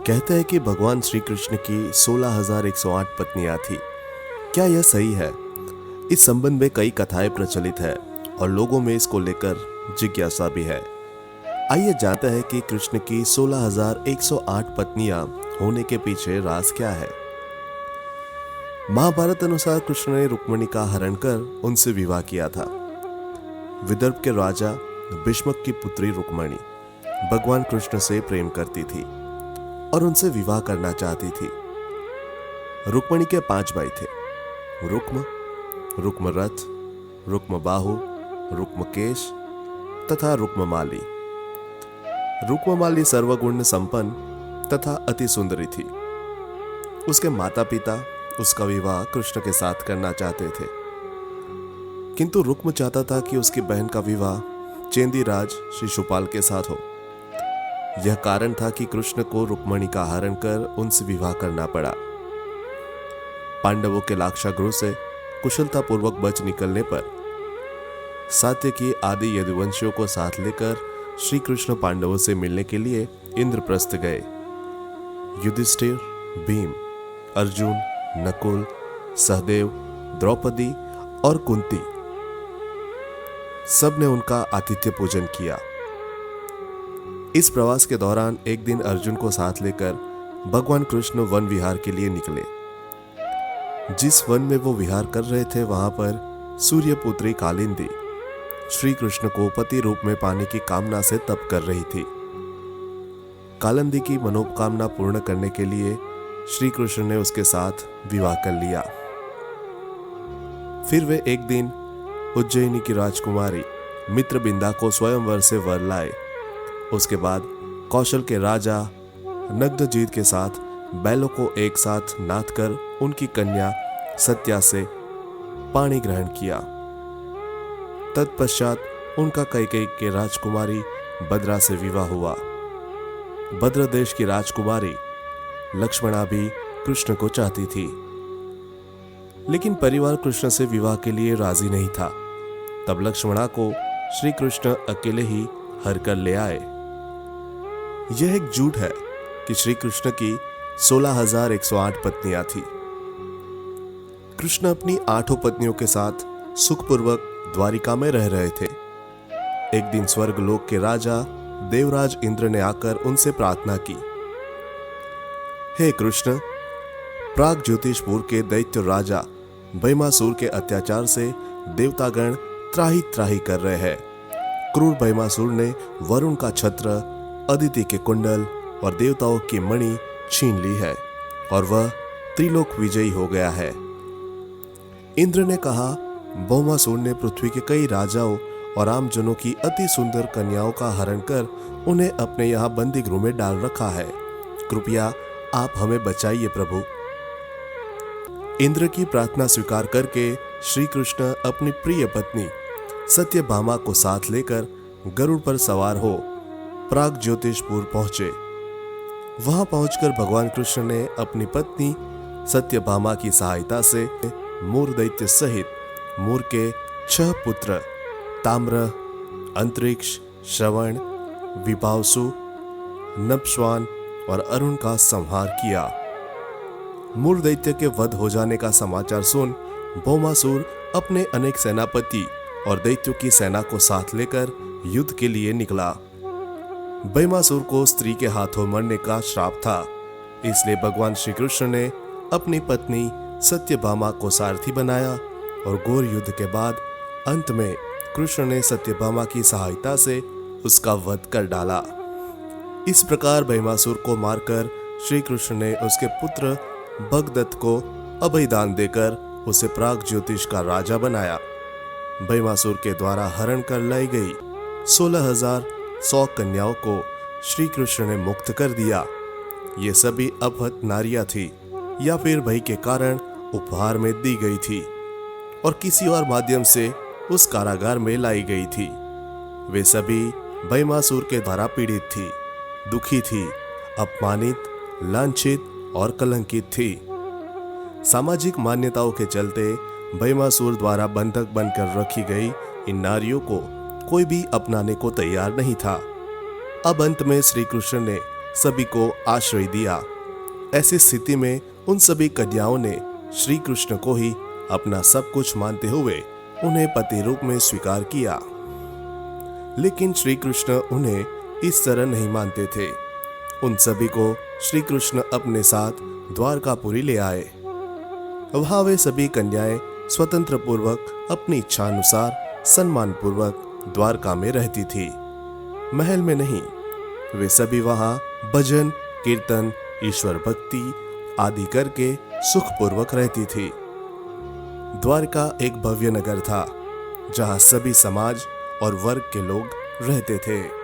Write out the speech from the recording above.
कहते हैं कि भगवान श्री कृष्ण की 16,108 पत्नियां थी। क्या यह सही है? इस संबंध में कई कथाएं प्रचलित है और लोगों में इसको लेकर जिज्ञासा भी है। आइए जानते हैं कि कृष्ण की 16,108 पत्नियां होने के पीछे राज क्या है। महाभारत अनुसार कृष्ण ने रुक्मिणी का हरण कर उनसे विवाह किया था। विदर्भ के राजा भीष्मक की पुत्री रुक्मिणी भगवान कृष्ण से प्रेम करती थी और उनसे विवाह करना चाहती थी। रुक्मिणी के 5 भाई थे, रुक्म, रुक्मरथ, रुक्मबाहु, रुक्मकेश तथा रुक्ममाली। रुक्ममाली सर्वगुण संपन्न तथा अति सुंदरी थी। उसके माता पिता उसका विवाह कृष्ण के साथ करना चाहते थे, किंतु रुक्म चाहता था कि उसकी बहन का विवाह चेंदीराज शिशुपाल के साथ हो। यह कारण था कि कृष्ण को रुक्मिणी का हरण कर उनसे विवाह करना पड़ा। पांडवों के लाक्षागृह से कुशलतापूर्वक बच निकलने पर सात्यकी आदि यदुवंशियों को साथ लेकर श्री कृष्ण पांडवों से मिलने के लिए इंद्रप्रस्थ गए। युधिष्ठिर, भीम, अर्जुन, नकुल, सहदेव, द्रौपदी और कुंती सब ने उनका आतिथ्य पूजन किया। इस प्रवास के दौरान एक दिन अर्जुन को साथ लेकर भगवान कृष्ण वन विहार के लिए निकले। जिस वन में वो विहार कर रहे थे वहां पर सूर्यपुत्री कालिंदी श्री कृष्ण को पति रूप में पाने की कामना से तप कर रही थी। कालिंदी की मनोकामना पूर्ण करने के लिए श्री कृष्ण ने उसके साथ विवाह कर लिया। फिर वे एक दिन उज्जैनी की राजकुमारी मित्रबिंदा को स्वयंवर से वर लाए। उसके बाद कौशल के राजा नग्नजीत के साथ बैलों को एक साथ नाथ कर उनकी कन्या सत्या से पाणी ग्रहण किया। तत्पश्चात उनका कैकेयी के राजकुमारी बद्रा से विवाह हुआ। बद्र देश की राजकुमारी लक्ष्मणा भी कृष्ण को चाहती थी, लेकिन परिवार कृष्ण से विवाह के लिए राजी नहीं था। तब लक्ष्मणा को श्री कृष्ण अकेले ही हर कर ले आए। यह एक झूठ है कि श्री कृष्ण की 16,108 पत्नियां थी। कृष्ण अपनी 8 पत्नियों के साथ सुखपूर्वक द्वारिका में रह रहे थे। एक दिन स्वर्गलोक के राजा देवराज इंद्र ने आकर उनसे प्रार्थना की, हे कृष्ण, प्राग ज्योतिषपुर के दैत्य राजा भैमासुर के अत्याचार से देवतागण त्राही त्राही कर रहे हैं। क्रूर भैमासुर ने वरुण का छत्र, अदिति के कुंडल और देवताओं की मणि छीन ली है और वह त्रिलोक विजयी हो गया है। इंद्र ने कहा, भौमासुर ने पृथ्वी के कई राजाओं और आमजनों की अति सुंदर कन्याओं का हरण कर उन्हें अपने यहाँ बंदी गृह में डाल रखा है। कृपया आप हमें बचाइए प्रभु। इंद्र की प्रार्थना स्वीकार करके श्री कृष्ण अपनी प्रिय पत्नी सत्यभामा को साथ लेकर गरुड़ पर सवार हो प्राग ज्योतिषपुर पहुंचे। वहां पहुंचकर भगवान कृष्ण ने अपनी पत्नी सत्यभामा की सहायता से मूर दैत्य सहित मूर के 6 पुत्र ताम्र, अंतरिक्ष, श्रवण, विभावसु, नभस्वान और अरुण का संहार किया। मूर दैत्य के वध हो जाने का समाचार सुन भौमासुर अपने अनेक सेनापति और दैत्यों की सेना को साथ लेकर युद्ध के लिए निकला। भैमासुर को स्त्री के हाथों मरने का श्राप था, इसलिए भगवान श्री कृष्ण ने अपनी पत्नी सत्यभामा को सारथी बनाया और घोर युद्ध के बाद अंत में कृष्ण ने सत्यभामा की सहायता से उसका वध कर डाला। इस प्रकार भैमासुर को मारकर श्री कृष्ण ने उसके पुत्र भगदत्त को अभयदान देकर उसे प्राग ज्योतिष का राजा बनाया। भैमासुर के द्वारा हरण कर लाई गई 16,100 कन्याओं को श्री कृष्ण ने मुक्त कर दिया। ये सभी अपहत नारियां थी या फिर भय के कारण उपहार में दी गई थी और किसी और माध्यम से उस कारागार में लाई गई थी। वे सभी भैमासुर के द्वारा पीड़ित थी, दुखी थी, अपमानित, लांछित और कलंकित थी। सामाजिक मान्यताओं के चलते भैमासुर द्वारा बंधक बनकर रखी गई इन नारियों को कोई भी अपनाने को तैयार नहीं था। अब अंत में श्री कृष्ण ने सभी को आश्रय दिया। ऐसी स्थिति में उन सभी कन्याओं ने श्री कृष्ण को ही अपना सब कुछ मानते हुए उन्हें पति रूप में स्वीकार किया। लेकिन श्री कृष्ण उन्हें इस तरह नहीं मानते थे। उन सभी को श्री कृष्ण अपने साथ द्वारकापुरी ले आए। वहां वे सभी कन्याएं स्वतंत्र पूर्वक अपनी इच्छा अनुसार सम्मान पूर्वक द्वारका में रहती थी, महल में नहीं। वे सभी वहां भजन, कीर्तन, ईश्वर भक्ति आदि करके सुखपूर्वक रहती थी। द्वारका एक भव्य नगर था जहां सभी समाज और वर्ग के लोग रहते थे।